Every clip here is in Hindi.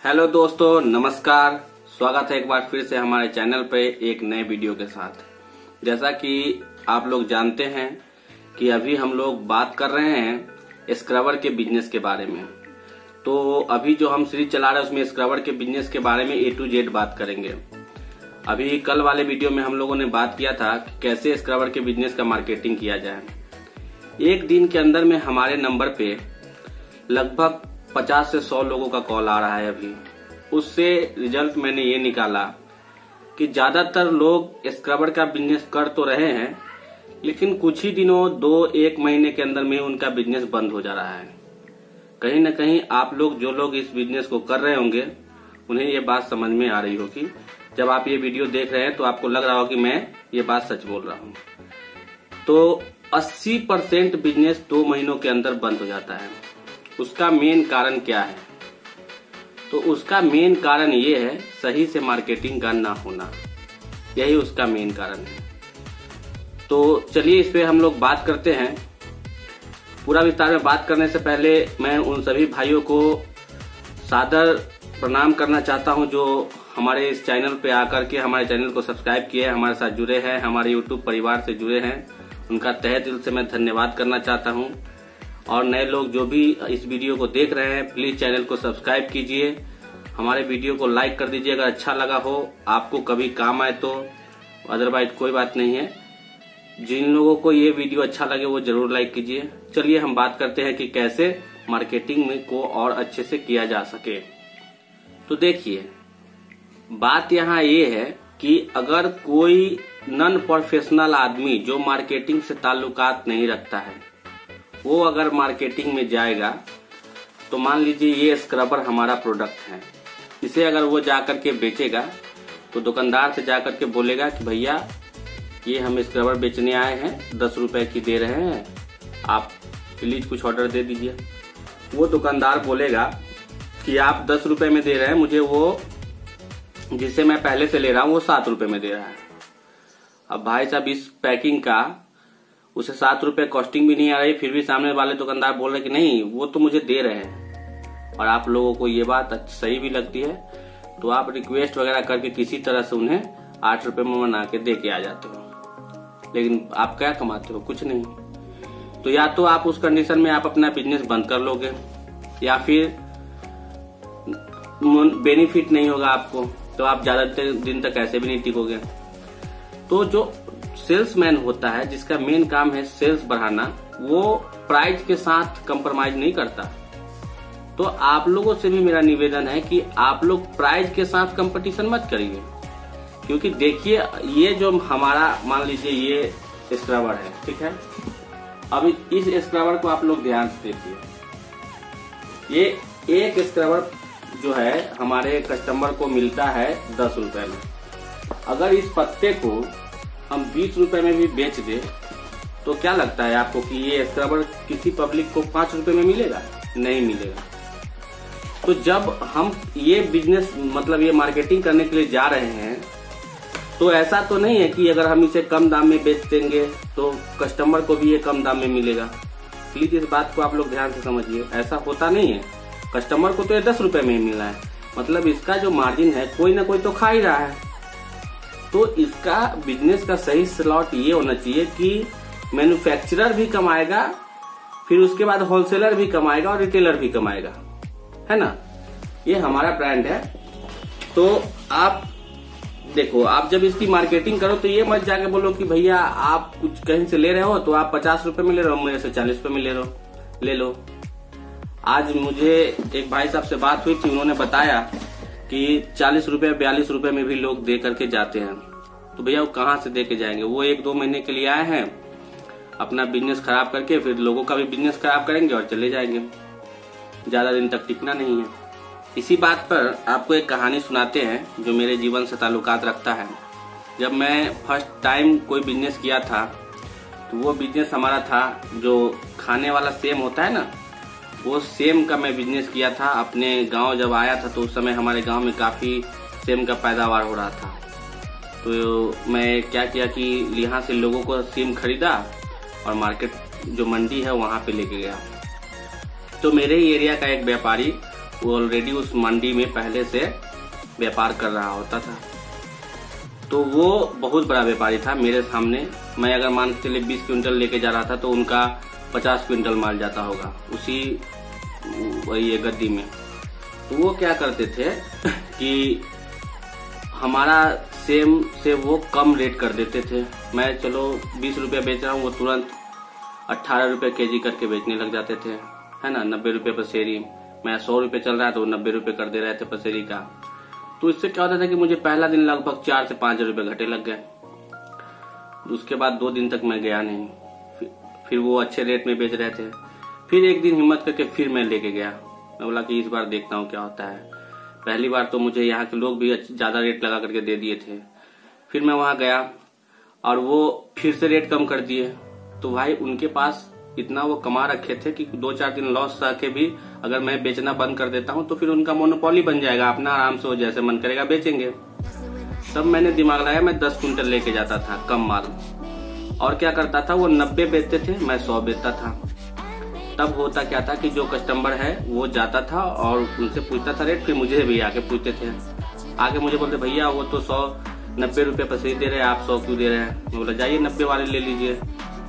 हेलो दोस्तों, नमस्कार। स्वागत है एक बार फिर से हमारे चैनल पे एक नए वीडियो के साथ। जैसा कि आप लोग जानते हैं कि अभी हम लोग बात कर रहे हैं स्क्रबर के बिजनेस के बारे में। तो अभी जो हम सीरीज चला रहे हैं उसमें स्क्रबर के बिजनेस के बारे में A to Z बात करेंगे। अभी कल वाले वीडियो में हम लोगों ने बात किया था कि कैसे स्क्रबर के बिजनेस का मार्केटिंग किया जाए। एक दिन के अंदर में हमारे नंबर पे लगभग 50 से 100 लोगों का कॉल आ रहा है। अभी उससे रिजल्ट मैंने ये निकाला कि ज्यादातर लोग स्क्रबर का बिजनेस कर तो रहे हैं, लेकिन कुछ ही दिनों 2-1 महीने के अंदर में उनका बिजनेस बंद हो जा रहा है। कहीं न कहीं आप लोग जो लोग इस बिजनेस को कर रहे होंगे उन्हें ये बात समझ में आ रही होगी। जब आप ये वीडियो देख रहे हैं तो आपको लग रहा होगा कि मैं ये बात सच बोल रहा हूँ। तो 80% बिजनेस 2 महीनों के अंदर बंद हो जाता है। उसका मेन कारण क्या है? तो उसका मेन कारण ये है सही से मार्केटिंग का ना होना। यही उसका मेन कारण है। तो चलिए इस पे हम लोग बात करते हैं। पूरा विस्तार में बात करने से पहले मैं उन सभी भाइयों को सादर प्रणाम करना चाहता हूं जो हमारे इस चैनल पे आकर के हमारे चैनल को सब्सक्राइब किए, हमारे साथ जुड़े हैं, हमारे यूट्यूब परिवार से जुड़े हैं। उनका तहे दिल से मैं धन्यवाद करना चाहता हूं। और नए लोग जो भी इस वीडियो को देख रहे हैं प्लीज चैनल को सब्सक्राइब कीजिए, हमारे वीडियो को लाइक कर दीजिए अगर अच्छा लगा हो, आपको कभी काम आए तो। अदरवाइज कोई बात नहीं है। जिन लोगों को ये वीडियो अच्छा लगे वो जरूर लाइक कीजिए। चलिए हम बात करते हैं कि कैसे मार्केटिंग में को और अच्छे से किया जा सके। तो देखिए, बात यहाँ ये है कि अगर कोई नॉन प्रोफेशनल आदमी जो मार्केटिंग से ताल्लुकात नहीं रखता है वो अगर मार्केटिंग में जाएगा तो मान लीजिए ये स्क्रबर हमारा प्रोडक्ट है, इसे अगर वो जाकर के बेचेगा तो दुकानदार से जाकर के बोलेगा कि भैया ये हम स्क्रबर बेचने आए हैं, 10 रुपए की दे रहे हैं, आप प्लीज कुछ ऑर्डर दे दीजिए। वो दुकानदार बोलेगा कि आप 10 रुपए में दे रहे हैं, मुझे वो जिसे मैं पहले से ले रहा हूँ वो 7 रुपए में दे रहा है। अब भाई साहब इस पैकिंग का उसे 7 रुपए कॉस्टिंग भी नहीं आ रही, फिर भी सामने वाले दुकानदार बोल रहे कि नहीं वो तो मुझे दे रहे हैं, और आप लोगों को ये बात सही भी लगती है तो आप रिक्वेस्ट वगैरह करके किसी तरह से उन्हें 8 रुपए में मना के दे के आ जाते हो। लेकिन आप क्या कमाते हो? कुछ नहीं। तो या तो आप उस कंडीशन में आप अपना बिजनेस बंद कर लोगे या फिर बेनिफिट नहीं होगा आपको, तो आप ज्यादा दिन तक ऐसे भी नहीं टिकोगे। तो जो सेल्समैन होता है जिसका मेन काम है सेल्स बढ़ाना, वो प्राइस के साथ कंप्रोमाइज नहीं करता। तो आप लोगों से भी मेरा निवेदन है कि आप लोग प्राइस के साथ कंपटीशन मत करिए, क्योंकि देखिए ये जो हमारा मान लीजिए ये स्क्रबर है, ठीक है। अब इस स्क्रबर को आप लोग ध्यान से देखिए। ये एक स्क्रबर जो है हमारे कस्टमर को मिलता है 10 रुपए में। अगर इस पत्ते को हम 20 रुपए में भी बेच दे तो क्या लगता है आपको कि ये स्क्रबर किसी पब्लिक को 5 रुपए में मिलेगा? नहीं मिलेगा। तो जब हम ये बिजनेस मतलब ये मार्केटिंग करने के लिए जा रहे हैं तो ऐसा तो नहीं है कि अगर हम इसे कम दाम में बेच देंगे तो कस्टमर को भी ये कम दाम में मिलेगा। प्लीज इस बात को आप लोग ध्यान से समझिए, ऐसा होता नहीं है। कस्टमर को तो ये 10 रुपए में ही मिल रहा है, मतलब इसका जो मार्जिन है कोई ना कोई तो खा ही रहा है। तो इसका बिजनेस का सही स्लॉट ये होना चाहिए कि मैन्युफैक्चरर भी कमाएगा, फिर उसके बाद होलसेलर भी कमाएगा और रिटेलर भी कमाएगा, है ना। ये हमारा ब्रांड है। तो आप देखो, आप जब इसकी मार्केटिंग करो तो ये मत जाके बोलो कि भैया आप कुछ कहीं से ले रहे हो तो आप 50 रुपए में ले रहे हो, मेरे से 40 रुपए में ले लो। आज मुझे एक भाई साहब से बात हुई थी, उन्होंने बताया कि 40 रुपए 42 रुपए में भी लोग दे करके जाते हैं। तो भैया वो कहाँ से दे के जाएंगे? वो 1-2 महीने के लिए आए हैं, अपना बिजनेस खराब करके फिर लोगों का भी बिजनेस खराब करेंगे और चले जाएंगे। ज्यादा दिन तक टिकना नहीं है। इसी बात पर आपको एक कहानी सुनाते हैं जो मेरे जीवन से ताल्लुकात रखता है। जब मैं फर्स्ट टाइम कोई बिजनेस किया था तो वो बिजनेस हमारा था जो खाने वाला सेम होता है ना, वो सेम का मैं बिजनेस किया था। अपने गांव जब आया था तो उस समय हमारे गांव में काफी सेम का पैदावार हो रहा था। तो मैं क्या किया कि यहाँ से लोगों को सेम खरीदा और मार्केट जो मंडी है वहां पे लेके गया। तो मेरे ही एरिया का एक व्यापारी वो ऑलरेडी उस मंडी में पहले से व्यापार कर रहा होता था। तो वो बहुत बड़ा व्यापारी था मेरे सामने। मैं अगर मान के चलिए 20 क्विंटल लेके जा रहा था तो उनका 50 क्विंटल माल जाता होगा उसी वही गद्दी में। तो वो क्या करते थे कि हमारा सेम से वो कम रेट कर देते थे। मैं चलो 20 रुपया बेच रहा हूँ, वो तुरंत 18 रुपये केजी करके बेचने लग जाते थे, है ना। 90 रुपये पसेरी। मैं 100 रुपये चल रहा है तो 90 रुपये कर दे रहे थे पसेरी का। तो इससे क्या होता था कि मुझे पहला दिन लगभग 4 से 5 रुपये घटे लग गए। उसके बाद 2 दिन तक मैं गया नहीं। फिर वो अच्छे रेट में बेच रहे थे। फिर एक दिन हिम्मत करके फिर मैं लेके गया। मैं बोला कि इस बार देखता हूँ क्या होता है। पहली बार तो मुझे यहाँ के लोग भी ज्यादा रेट लगा करके दे दिए थे। फिर मैं वहां गया और वो फिर से रेट कम कर दिए। तो भाई उनके पास इतना वो कमा रखे थे कि 2-4 दिन लॉस रह के भी अगर मैं बेचना बंद कर देता हूँ तो फिर उनका मोनोपोली बन जाएगा। अपना आराम से वो जैसे मन करेगा बेचेंगे। तब मैंने दिमाग लगाया, मैं 10 कुंटल लेके जाता था कम माल। और क्या करता था, वो 90 बेचते थे, मैं 100 बेचता था। तब होता क्या था कि जो कस्टमर है वो जाता था और उनसे पूछता था रेट। फिर मुझे भी आके पूछते थे, आके मुझे बोलते भैया वो तो 190 रुपये पसेरी दे रहे हैं, आप 100 क्यों दे रहे हैं। मैं बोला जाइए 90 वाले ले लीजिए।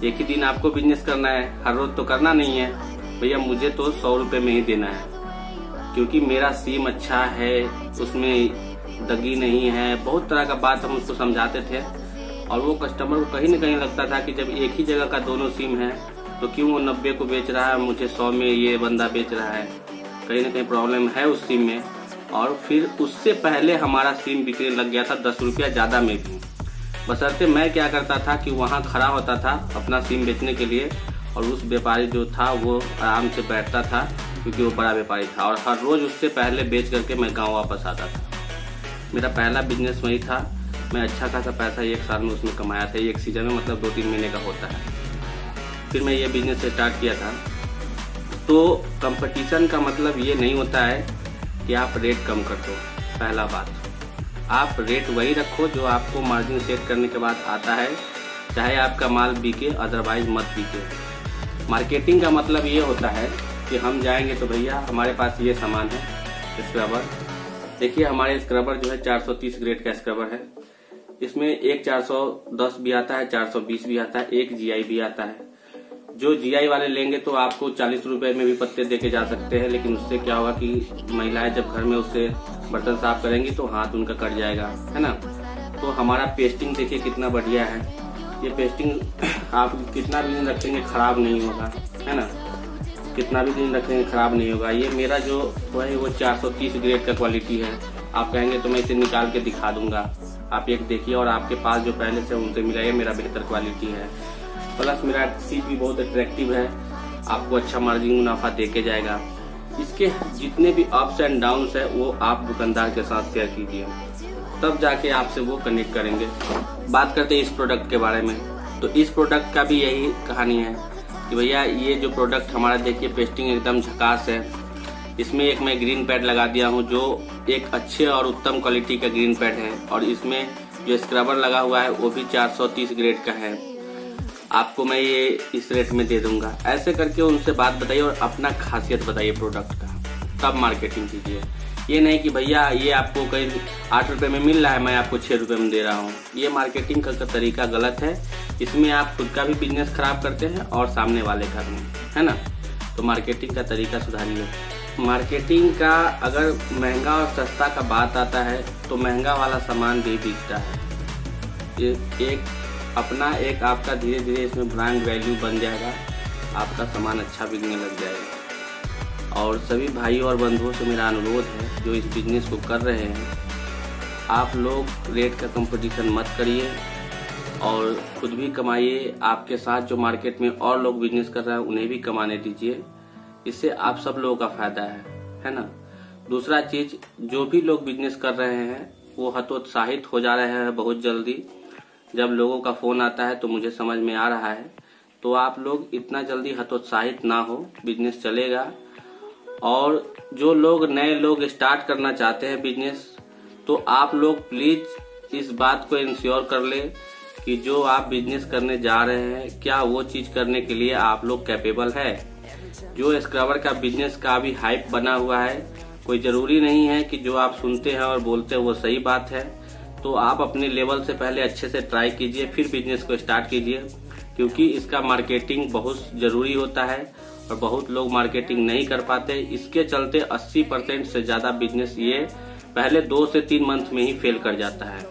एक ही दिन आपको बिजनेस करना है, हर रोज तो करना नहीं है भैया। मुझे तो 100 रुपये में ही देना है क्योंकि मेरा सीम अच्छा है, उसमें दगी नहीं है। बहुत तरह का बात हम उसको समझाते थे। और वो कस्टमर को कहीं न कहीं लगता था कि जब एक ही जगह का दोनों सीम है तो क्यों वो 90 को बेच रहा है, मुझे 100 में ये बंदा बेच रहा है। कहीं न कहीं प्रॉब्लम है उस सीम में। और फिर उससे पहले हमारा सीम बिकने लग गया था 10 रुपया ज्यादा में भी। बशर्ते मैं क्या करता था कि वहाँ खड़ा होता था अपना सीम बेचने के लिए और उस व्यापारी जो था वो आराम से बैठता था क्योंकि वो बड़ा व्यापारी था। और हर रोज उससे पहले बेच करके मैं गाँव वापस आता था। मेरा पहला बिजनेस वही था। मैं अच्छा खासा पैसा 1 साल में उसमें कमाया था। एक सीजन में मतलब 2-3 महीने का होता है। फिर मैं ये बिजनेस स्टार्ट किया था। तो कंपटीशन का मतलब ये नहीं होता है कि आप रेट कम कर दो। पहला बात, आप रेट वही रखो जो आपको मार्जिन सेट करने के बाद आता है, चाहे आपका माल बिके अदरवाइज मत बिके। मार्केटिंग का मतलब ये होता है कि हम जाएंगे तो भैया हमारे पास ये सामान है स्क्रबर। देखिए हमारे स्क्रबर जो है 430 ग्रेड का स्क्रबर है। इसमें एक 410 भी आता है, 420 भी आता है, एक GI भी आता है। जो GI वाले लेंगे तो आपको 40 रुपए में भी पत्ते देके जा सकते हैं। लेकिन उससे क्या होगा कि महिलाएं जब घर में उससे बर्तन साफ करेंगी तो हाथ उनका कट जाएगा, है ना। तो हमारा पेस्टिंग देखिए कितना बढ़िया है। ये पेस्टिंग आप कितना भी दिन रखेंगे खराब नहीं होगा, है ना। कितना भी दिन रखेंगे खराब नहीं होगा। ये मेरा जो है वो 430 ग्रेड का क्वालिटी है। आप कहेंगे तो मैं इसे निकाल के दिखा दूंगा, आप एक देखिए। और आपके पास जो पहले से उनसे मिला है मेरा बेहतर क्वालिटी है। प्लस मेरा सीट भी बहुत अट्रैक्टिव है, आपको अच्छा मार्जिन मुनाफा देके जाएगा। इसके जितने भी अप्स एंड डाउन्स है वो आप दुकानदार के साथ शेयर कीजिए, तब जाके आपसे वो कनेक्ट करेंगे। बात करते हैं इस प्रोडक्ट के बारे में। तो इस प्रोडक्ट का भी यही कहानी है कि भैया ये जो प्रोडक्ट हमारा देखिए पेस्टिंग एकदम झकास है। इसमें एक मैं ग्रीन पैड लगा दिया हूँ जो एक अच्छे और उत्तम क्वालिटी का ग्रीन पैड है। और इसमें जो स्क्रबर लगा हुआ है वो भी 430 ग्रेड का है। आपको मैं ये इस रेट में दे दूंगा। ऐसे करके उनसे बात बताइए और अपना खासियत बताइए प्रोडक्ट का, तब मार्केटिंग कीजिए। ये नहीं कि भैया ये आपको कहीं 8 रुपए में मिल रहा है, मैं आपको 6 रुपए में दे रहा हूँ। ये मार्केटिंग का तरीका गलत है। इसमें आप खुद का भी बिजनेस खराब करते हैं और सामने वाले का भी, है ना। तो मार्केटिंग का तरीका सुधारिए। मार्केटिंग का अगर महंगा और सस्ता का बात आता है तो महंगा वाला सामान भी बिकता है। एक आपका धीरे धीरे इसमें ब्रांड वैल्यू बन जाएगा, आपका सामान अच्छा बिकने लग जाएगा। और सभी भाइयों और बंधुओं से मेरा अनुरोध है जो इस बिजनेस को कर रहे हैं, आप लोग रेट का कंपटीशन मत करिए और खुद भी कमाइए। आपके साथ जो मार्केट में और लोग बिजनेस कर रहे हैं उन्हें भी कमाने दीजिए। इससे आप सब लोगों का फायदा है ना। दूसरा चीज, जो भी लोग बिजनेस कर रहे हैं वो हतोत्साहित हो जा रहे हैं बहुत जल्दी। जब लोगों का फोन आता है तो मुझे समझ में आ रहा है, तो आप लोग इतना जल्दी हतोत्साहित ना हो, बिजनेस चलेगा। और जो लोग नए लोग स्टार्ट करना चाहते हैं बिजनेस, तो आप लोग प्लीज इस बात को इंश्योर कर ले कि जो आप बिजनेस करने जा रहे हैं क्या वो चीज करने के लिए आप लोग कैपेबल है। जो स्क्रबर का बिजनेस का भी हाइप बना हुआ है कोई ज़रूरी नहीं है कि जो आप सुनते हैं और बोलते हैं वो सही बात है। तो आप अपने लेवल से पहले अच्छे से ट्राई कीजिए, फिर बिजनेस को स्टार्ट कीजिए, क्योंकि इसका मार्केटिंग बहुत ज़रूरी होता है और बहुत लोग मार्केटिंग नहीं कर पाते। इसके चलते 80% से ज़्यादा बिजनेस ये पहले 2 से 3 मंथ में ही फेल कर जाता है।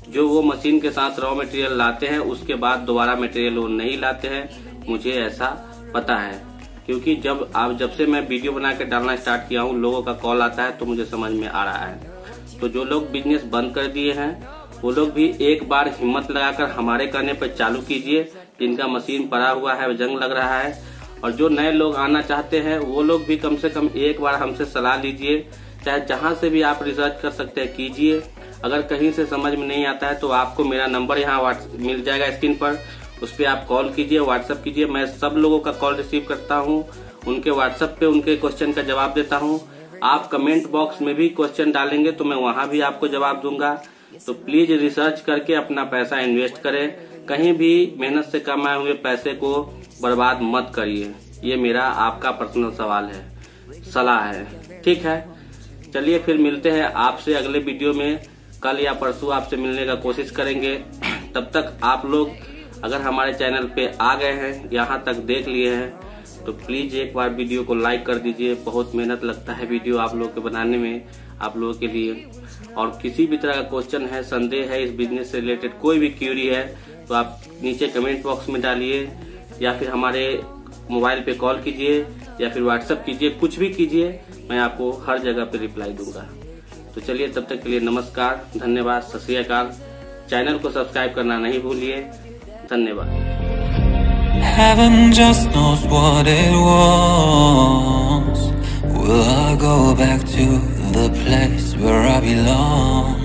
जो वो मशीन के साथ रॉ मटेरियल लाते हैं उसके बाद दोबारा मटेरियल वो नहीं लाते हैं, मुझे ऐसा पता है। क्योंकि जब से मैं वीडियो बना के डालना स्टार्ट किया हूँ, लोगों का कॉल आता है तो मुझे समझ में आ रहा है। तो जो लोग बिजनेस बंद कर दिए हैं वो लोग भी एक बार हिम्मत लगाकर हमारे कहने पर चालू कीजिए। जिनका मशीन पड़ा हुआ है, जंग लग रहा है, और जो नए लोग आना चाहते हैं वो लोग भी कम से कम एक बार हमसे सलाह लीजिए। चाहे जहां से भी आप रिसर्च कर सकते हैं कीजिए। अगर कहीं से समझ में नहीं आता है तो आपको मेरा नंबर यहाँ मिल जाएगा स्क्रीन पर, उस पर आप कॉल कीजिए, व्हाट्सएप कीजिए। मैं सब लोगों का कॉल रिसीव करता हूँ, उनके व्हाट्सएप पे उनके क्वेश्चन का जवाब देता हूँ। आप कमेंट बॉक्स में भी क्वेश्चन डालेंगे तो मैं वहां भी आपको जवाब दूंगा। तो प्लीज रिसर्च करके अपना पैसा इन्वेस्ट करें, कहीं भी मेहनत से कमाए हुए पैसे को बर्बाद मत करिए। ये मेरा आपका पर्सनल सवाल है, सलाह है, ठीक है। चलिए फिर मिलते हैं आपसे अगले वीडियो में। कल या परसों आपसे मिलने का कोशिश करेंगे। तब तक आप लोग अगर हमारे चैनल पे आ गए हैं, यहाँ तक देख लिए हैं, तो प्लीज एक बार वीडियो को लाइक कर दीजिए। बहुत मेहनत लगता है वीडियो आप लोगों के बनाने में, आप लोगों के लिए। और किसी भी तरह का क्वेश्चन है, संदेह है, इस बिजनेस से रिलेटेड कोई भी क्यूरी है तो आप नीचे कमेंट बॉक्स में डालिए, या फिर हमारे मोबाइल पे कॉल कीजिए, या फिर व्हाट्सएप कीजिए, कुछ भी कीजिए, मैं आपको हर जगह पे रिप्लाई दूंगा। तो चलिए तब तक के लिए नमस्कार, धन्यवाद, सत श्री अकाल। चैनल को सब्सक्राइब करना नहीं भूलिए। धन्यवाद। Heaven just knows what it was. Will I go back to the place where I belong?